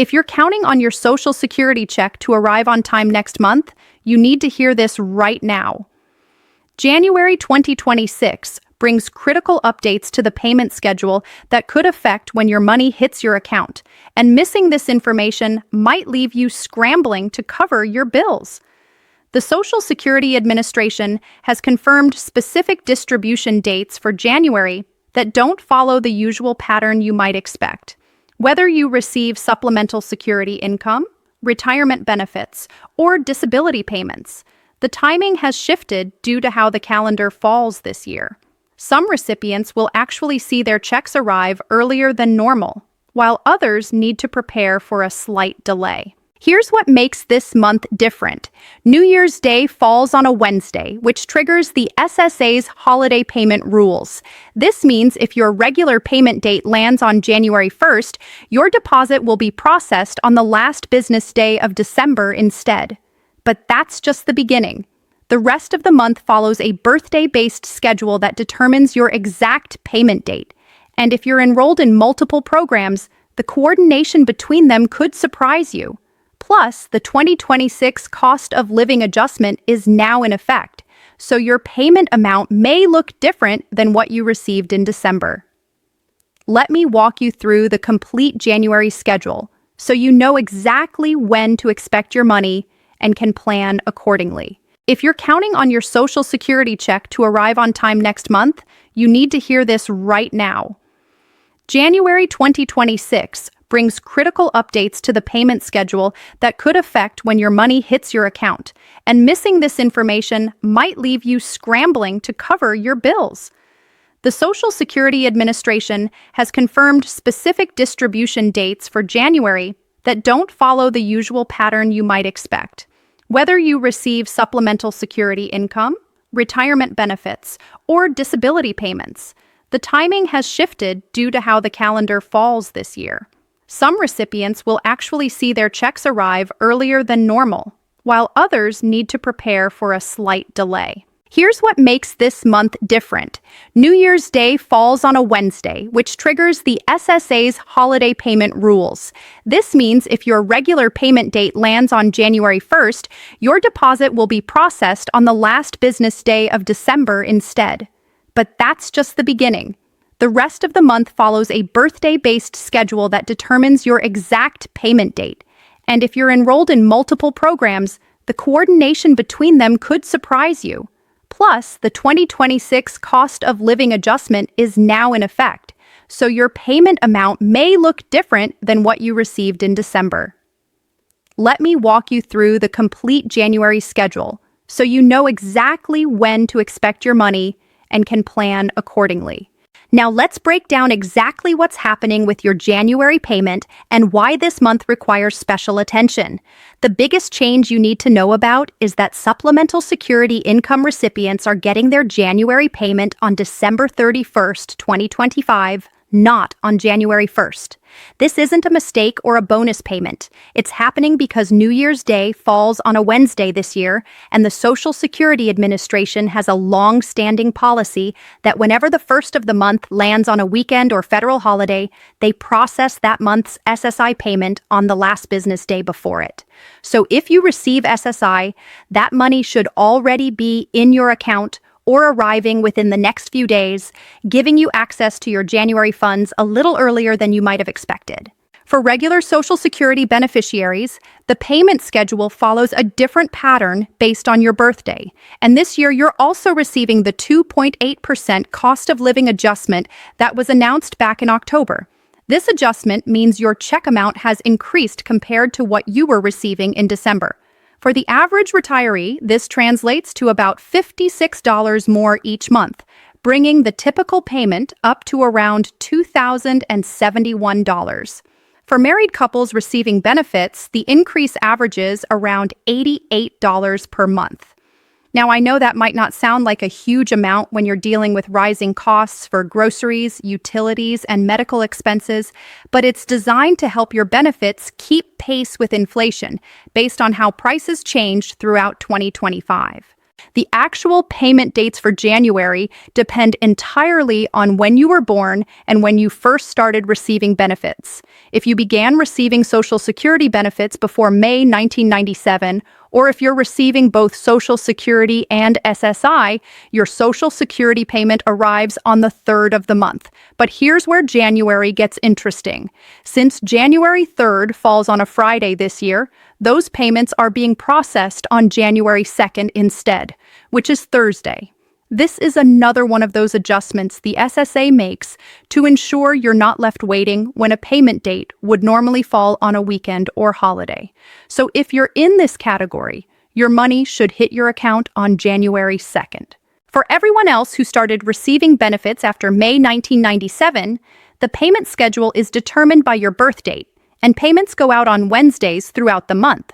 If you're counting on your Social Security check to arrive on time next month, you need to hear this right now. January 2026 brings critical updates to the payment schedule that could affect when your money hits your account, and missing this information might leave you scrambling to cover your bills. The Social Security Administration has confirmed specific distribution dates for January that don't follow the usual pattern you might expect. Whether you receive supplemental security income, retirement benefits, or disability payments, the timing has shifted due to how the calendar falls this year. Some recipients will actually see their checks arrive earlier than normal, while others need to prepare for a slight delay. Here's what makes this month different. New Year's Day falls on a Wednesday, which triggers the SSA's holiday payment rules. This means if your regular payment date lands on January 1st, your deposit will be processed on the last business day of December instead. But that's just the beginning. The rest of the month follows a birthday-based schedule that determines your exact payment date. And if you're enrolled in multiple programs, the coordination between them could surprise you. Plus, the 2026 cost of living adjustment is now in effect, so your payment amount may look different than what you received in December. Let me walk you through the complete January schedule so you know exactly when to expect your money and can plan accordingly. If you're counting on your Social Security check to arrive on time next month, you need to hear this right now. January 2026 brings critical updates to the payment schedule that could affect when your money hits your account, and missing this information might leave you scrambling to cover your bills. The Social Security Administration has confirmed specific distribution dates for January that don't follow the usual pattern you might expect. Whether you receive supplemental security income, retirement benefits, or disability payments, the timing has shifted due to how the calendar falls this year. Some recipients will actually see their checks arrive earlier than normal, while others need to prepare for a slight delay. Here's what makes this month different. New Year's Day falls on a Wednesday, which triggers the SSA's holiday payment rules. This means if your regular payment date lands on January 1st, your deposit will be processed on the last business day of December instead. But that's just the beginning. The rest of the month follows a birthday-based schedule that determines your exact payment date. And if you're enrolled in multiple programs, the coordination between them could surprise you. Plus, the 2026 cost of living adjustment is now in effect, so your payment amount may look different than what you received in December. Let me walk you through the complete January schedule so you know exactly when to expect your money and can plan accordingly. Now let's break down exactly what's happening with your January payment and why this month requires special attention. The biggest change you need to know about is that Supplemental Security Income recipients are getting their January payment on December 31st, 2025, not on January 1st. This isn't a mistake or a bonus payment. It's happening because New Year's Day falls on a Wednesday this year, and the Social Security Administration has a long-standing policy that whenever the first of the month lands on a weekend or federal holiday, they process that month's SSI payment on the last business day before it. So if you receive SSI, that money should already be in your account or arriving within the next few days, giving you access to your January funds a little earlier than you might have expected. For regular Social Security beneficiaries, the payment schedule follows a different pattern based on your birthday. And this year, you're also receiving the 2.8% cost of living adjustment that was announced back in October. This adjustment means your check amount has increased compared to what you were receiving in December. For the average retiree, this translates to about $56 more each month, bringing the typical payment up to around $2,071. For married couples receiving benefits, the increase averages around $88 per month. Now, I know that might not sound like a huge amount when you're dealing with rising costs for groceries, utilities, and medical expenses, but it's designed to help your benefits keep pace with inflation based on how prices changed throughout 2025. The actual payment dates for January depend entirely on when you were born and when you first started receiving benefits. If you began receiving Social Security benefits before May 1997, or if you're receiving both Social Security and SSI, your Social Security payment arrives on the 3rd of the month. But here's where January gets interesting. Since January 3rd falls on a Friday this year, those payments are being processed on January 2nd instead, which is Thursday. This is another one of those adjustments the SSA makes to ensure you're not left waiting when a payment date would normally fall on a weekend or holiday. So if you're in this category, your money should hit your account on January 2nd. For everyone else who started receiving benefits after May 1997, the payment schedule is determined by your birth date, and payments go out on Wednesdays throughout the month.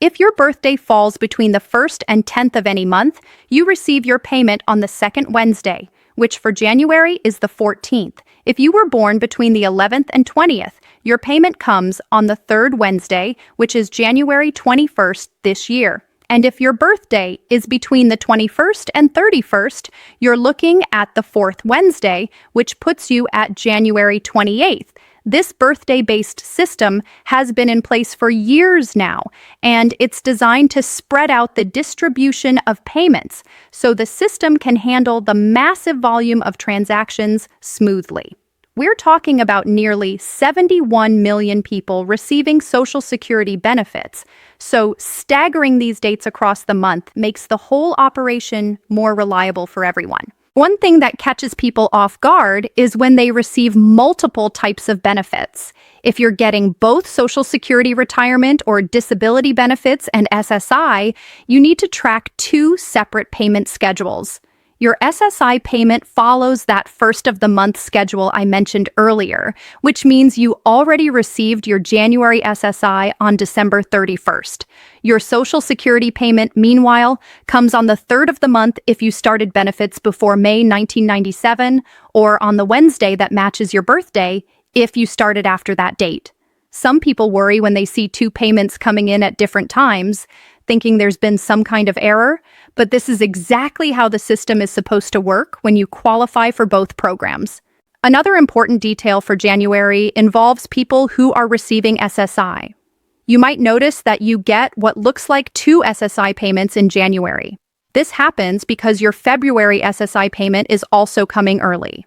If your birthday falls between the 1st and 10th of any month, you receive your payment on the second Wednesday, which for January is the 14th. If you were born between the 11th and 20th, your payment comes on the third Wednesday, which is January 21st this year. And if your birthday is between the 21st and 31st, you're looking at the fourth Wednesday, which puts you at January 28th. This birthday-based system has been in place for years now, and it's designed to spread out the distribution of payments so the system can handle the massive volume of transactions smoothly. We're talking about nearly 71 million people receiving Social Security benefits, so staggering these dates across the month makes the whole operation more reliable for everyone. One thing that catches people off guard is when they receive multiple types of benefits. If you're getting both Social Security retirement or disability benefits and SSI, you need to track two separate payment schedules. Your SSI payment follows that first of the month schedule I mentioned earlier, which means you already received your January SSI on December 31st. Your Social Security payment, meanwhile, comes on the 3rd of the month if you started benefits before May 1997, or on the Wednesday that matches your birthday if you started after that date. Some people worry when they see two payments coming in at different times, thinking there's been some kind of error, but this is exactly how the system is supposed to work when you qualify for both programs. Another important detail for January involves people who are receiving SSI. You might notice that you get what looks like two SSI payments in January. This happens because your February SSI payment is also coming early.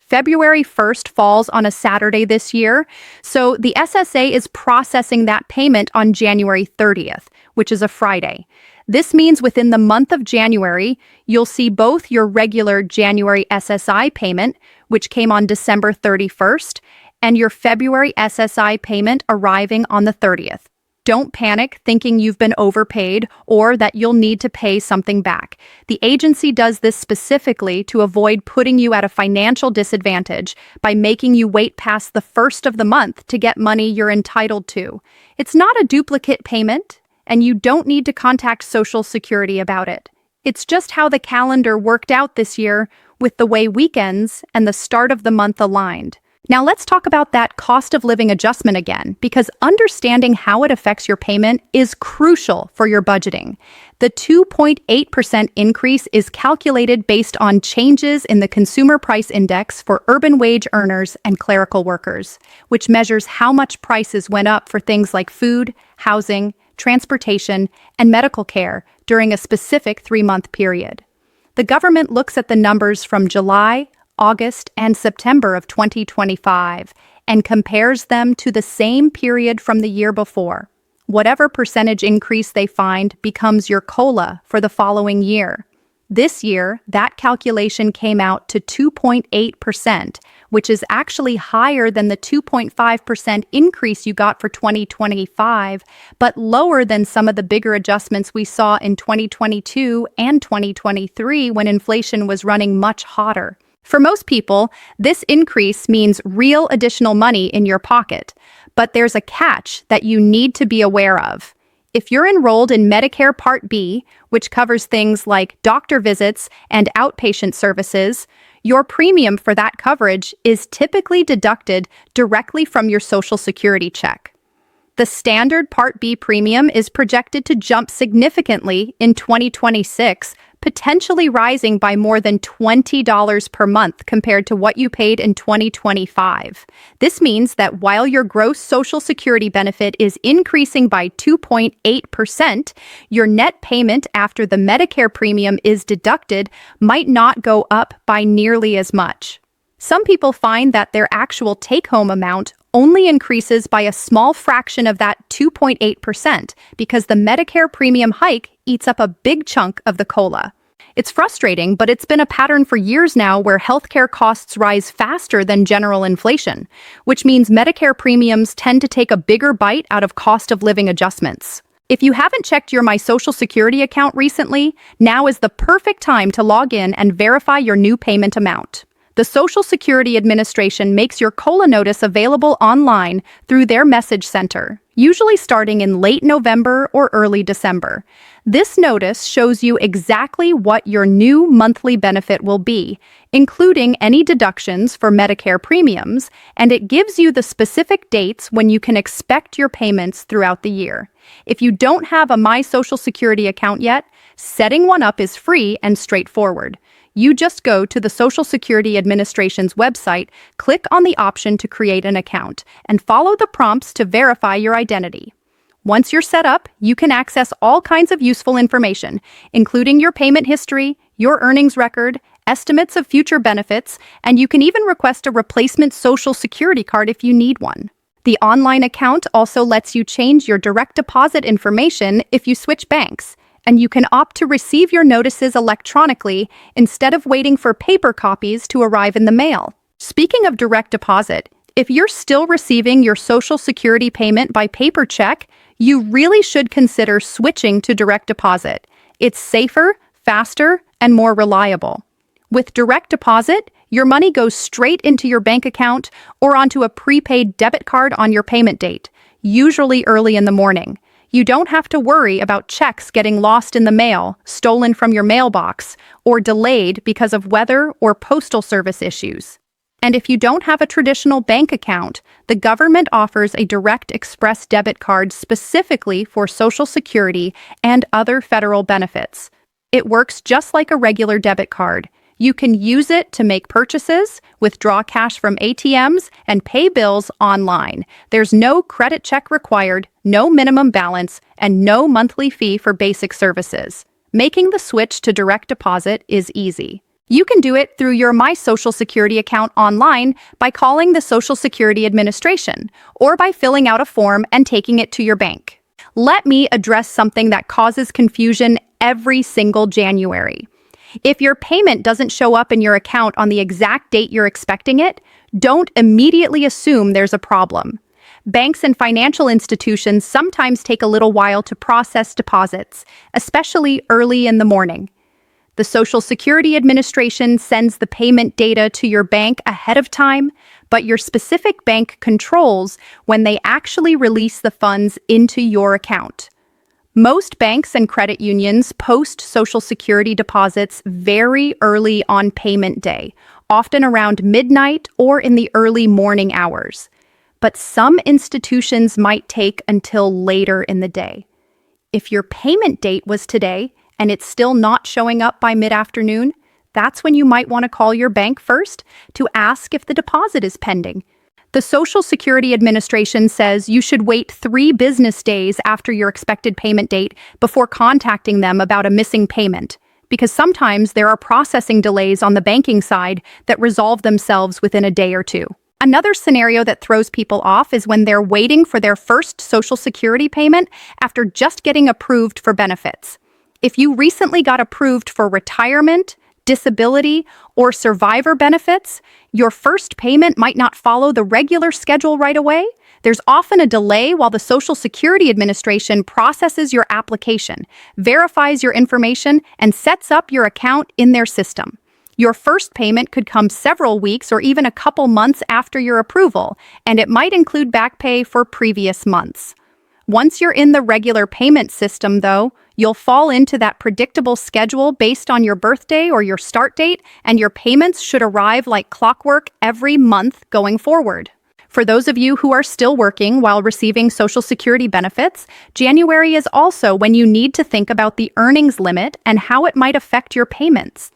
February 1st falls on a Saturday this year, so the SSA is processing that payment on January 30th, which is a Friday. This means within the month of January, you'll see both your regular January SSI payment, which came on December 31st, and your February SSI payment arriving on the 30th. Don't panic thinking you've been overpaid or that you'll need to pay something back. The agency does this specifically to avoid putting you at a financial disadvantage by making you wait past the 1st of the month to get money you're entitled to. It's not a duplicate payment, and you don't need to contact Social Security about it. It's just how the calendar worked out this year with the way weekends and the start of the month aligned. Now let's talk about that cost of living adjustment again, because understanding how it affects your payment is crucial for your budgeting. The 2.8% increase is calculated based on changes in the Consumer Price Index for urban wage earners and clerical workers, which measures how much prices went up for things like food, housing, transportation, and medical care during a specific 3-month period. The government looks at the numbers from July, August, and September of 2025 and compares them to the same period from the year before. Whatever percentage increase they find becomes your COLA for the following year. This year, that calculation came out to 2.8%, which is actually higher than the 2.5% increase you got for 2025, but lower than some of the bigger adjustments we saw in 2022 and 2023 when inflation was running much hotter. For most people, this increase means real additional money in your pocket, but there's a catch that you need to be aware of. If you're enrolled in Medicare Part B, which covers things like doctor visits and outpatient services, your premium for that coverage is typically deducted directly from your Social Security check. The standard Part B premium is projected to jump significantly in 2026, potentially rising by more than $20 per month compared to what you paid in 2025. This means that while your gross Social Security benefit is increasing by 2.8%, your net payment after the Medicare premium is deducted might not go up by nearly as much. Some people find that their actual take-home amount only increases by a small fraction of that 2.8% because the Medicare premium hike eats up a big chunk of the COLA. It's frustrating, but it's been a pattern for years now where healthcare costs rise faster than general inflation, which means Medicare premiums tend to take a bigger bite out of cost of living adjustments. If you haven't checked your My Social Security account recently, now is the perfect time to log in and verify your new payment amount. The Social Security Administration makes your COLA notice available online through their message center, usually starting in late November or early December. This notice shows you exactly what your new monthly benefit will be, including any deductions for Medicare premiums, and it gives you the specific dates when you can expect your payments throughout the year. If you don't have a My Social Security account yet, setting one up is free and straightforward. You just go to the Social Security Administration's website, click on the option to create an account, and follow the prompts to verify your identity. Once you're set up, you can access all kinds of useful information, including your payment history, your earnings record, estimates of future benefits, and you can even request a replacement Social Security card if you need one. The online account also lets you change your direct deposit information if you switch banks, and you can opt to receive your notices electronically instead of waiting for paper copies to arrive in the mail. Speaking of direct deposit, if you're still receiving your Social Security payment by paper check, you really should consider switching to direct deposit. It's safer, faster, and more reliable. With direct deposit, your money goes straight into your bank account or onto a prepaid debit card on your payment date, usually early in the morning. You don't have to worry about checks getting lost in the mail, stolen from your mailbox, or delayed because of weather or postal service issues. And if you don't have a traditional bank account, the government offers a direct express debit card specifically for Social Security and other federal benefits. It works just like a regular debit card. You can use it to make purchases, withdraw cash from ATMs, and pay bills online. There's no credit check required, no minimum balance, and no monthly fee for basic services. Making the switch to direct deposit is easy. You can do it through your My Social Security account online by calling the Social Security Administration, or by filling out a form and taking it to your bank. Let me address something that causes confusion every single January. If your payment doesn't show up in your account on the exact date you're expecting it, don't immediately assume there's a problem. Banks and financial institutions sometimes take a little while to process deposits, especially early in the morning. The Social Security Administration sends the payment data to your bank ahead of time, but your specific bank controls when they actually release the funds into your account. Most banks and credit unions post Social Security deposits very early on payment day, often around midnight or in the early morning hours. But some institutions might take until later in the day. If your payment date was today and it's still not showing up by mid-afternoon, that's when you might want to call your bank first to ask if the deposit is pending. The Social Security Administration says you should wait 3 business days after your expected payment date before contacting them about a missing payment, because sometimes there are processing delays on the banking side that resolve themselves within a day or two. Another scenario that throws people off is when they're waiting for their first Social Security payment after just getting approved for benefits. If you recently got approved for retirement, disability, or survivor benefits, your first payment might not follow the regular schedule right away. There's often a delay while the Social Security Administration processes your application, verifies your information, and sets up your account in their system. Your first payment could come several weeks or even a couple months after your approval, and it might include back pay for previous months. Once you're in the regular payment system, though, you'll fall into that predictable schedule based on your birthday or your start date, and your payments should arrive like clockwork every month going forward. For those of you who are still working while receiving Social Security benefits, January is also when you need to think about the earnings limit and how it might affect your payments.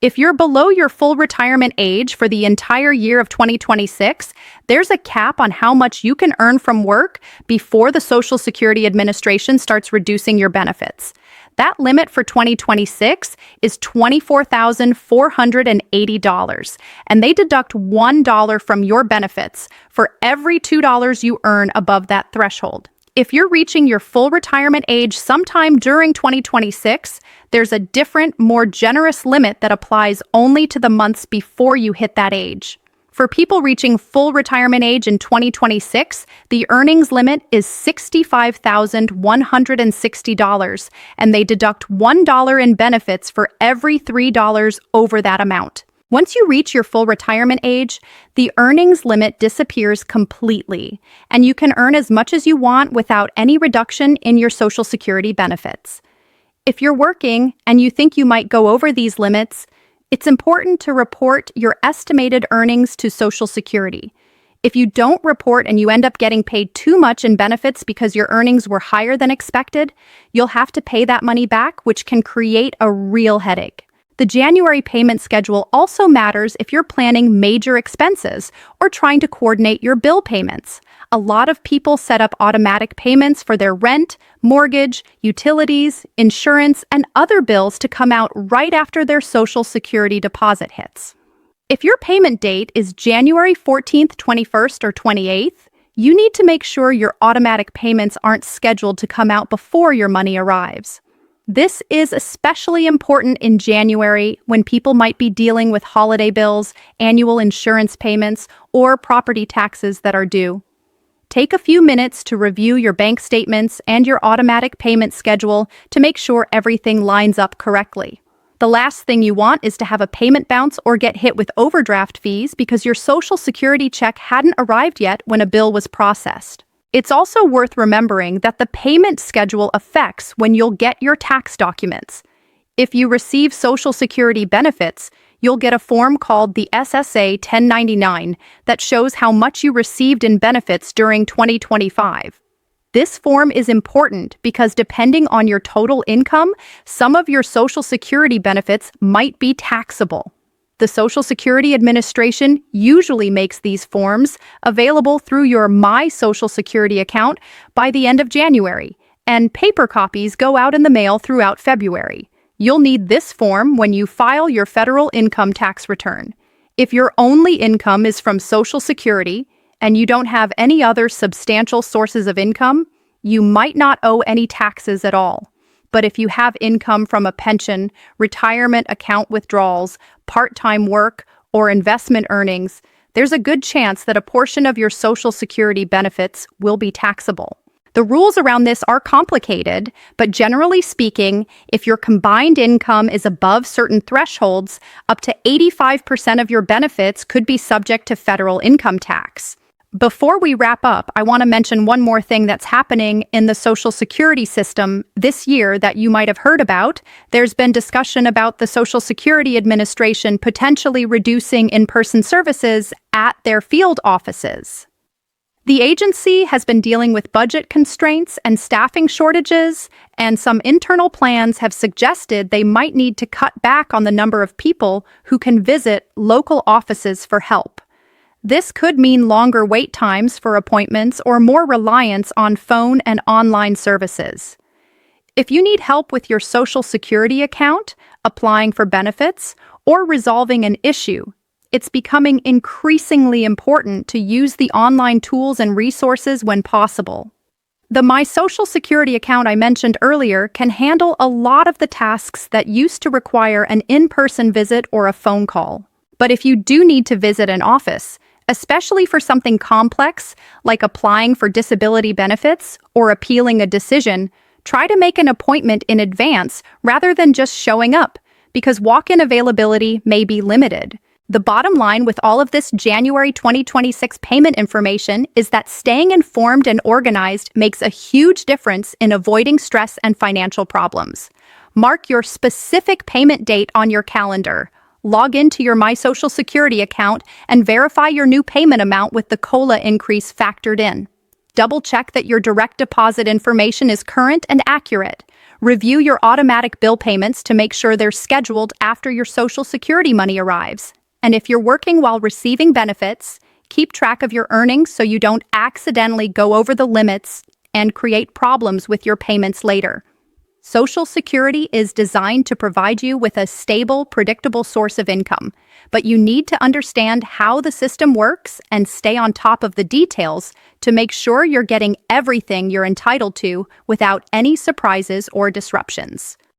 If you're below your full retirement age for the entire year of 2026, there's a cap on how much you can earn from work before the Social Security Administration starts reducing your benefits. That limit for 2026 is $24,480, and they deduct $1 from your benefits for every $2 you earn above that threshold. If you're reaching your full retirement age sometime during 2026, there's a different, more generous limit that applies only to the months before you hit that age. For people reaching full retirement age in 2026, the earnings limit is $65,160, and they deduct $1 in benefits for every $3 over that amount. Once you reach your full retirement age, the earnings limit disappears completely, and you can earn as much as you want without any reduction in your Social Security benefits. If you're working and you think you might go over these limits, it's important to report your estimated earnings to Social Security. If you don't report and you end up getting paid too much in benefits because your earnings were higher than expected, you'll have to pay that money back, which can create a real headache. The January payment schedule also matters if you're planning major expenses or trying to coordinate your bill payments. A lot of people set up automatic payments for their rent, mortgage, utilities, insurance, and other bills to come out right after their Social Security deposit hits. If your payment date is January 14th, 21st, or 28th, you need to make sure your automatic payments aren't scheduled to come out before your money arrives. This is especially important in January when people might be dealing with holiday bills, annual insurance payments, or property taxes that are due. Take a few minutes to review your bank statements and your automatic payment schedule to make sure everything lines up correctly. The last thing you want is to have a payment bounce or get hit with overdraft fees because your Social Security check hadn't arrived yet when a bill was processed. It's also worth remembering that the payment schedule affects when you'll get your tax documents. If you receive Social Security benefits, you'll get a form called the SSA 1099 that shows how much you received in benefits during 2025. This form is important because depending on your total income, some of your Social Security benefits might be taxable. The Social Security Administration usually makes these forms available through your My Social Security account by the end of January, and paper copies go out in the mail throughout February. You'll need this form when you file your federal income tax return. If your only income is from Social Security and you don't have any other substantial sources of income, you might not owe any taxes at all. But if you have income from a pension, retirement account withdrawals, part-time work, or investment earnings, there's a good chance that a portion of your Social Security benefits will be taxable. The rules around this are complicated, but generally speaking, if your combined income is above certain thresholds, up to 85% of your benefits could be subject to federal income tax. Before we wrap up, I want to mention one more thing that's happening in the Social Security system this year that you might have heard about. There's been discussion about the Social Security Administration potentially reducing in-person services at their field offices. The agency has been dealing with budget constraints and staffing shortages, and some internal plans have suggested they might need to cut back on the number of people who can visit local offices for help. This could mean longer wait times for appointments or more reliance on phone and online services. If you need help with your Social Security account, applying for benefits, or resolving an issue, it's becoming increasingly important to use the online tools and resources when possible. The My Social Security account I mentioned earlier can handle a lot of the tasks that used to require an in-person visit or a phone call. But if you do need to visit an office, especially for something complex like applying for disability benefits or appealing a decision, try to make an appointment in advance rather than just showing up, because walk-in availability may be limited. The bottom line with all of this January 2026 payment information is that staying informed and organized makes a huge difference in avoiding stress and financial problems. Mark your specific payment date on your calendar. Log into your My Social Security account and verify your new payment amount with the COLA increase factored in. Double-check that your direct deposit information is current and accurate. Review your automatic bill payments to make sure they're scheduled after your Social Security money arrives. And if you're working while receiving benefits, keep track of your earnings so you don't accidentally go over the limits and create problems with your payments later. Social Security is designed to provide you with a stable, predictable source of income, but you need to understand how the system works and stay on top of the details to make sure you're getting everything you're entitled to without any surprises or disruptions.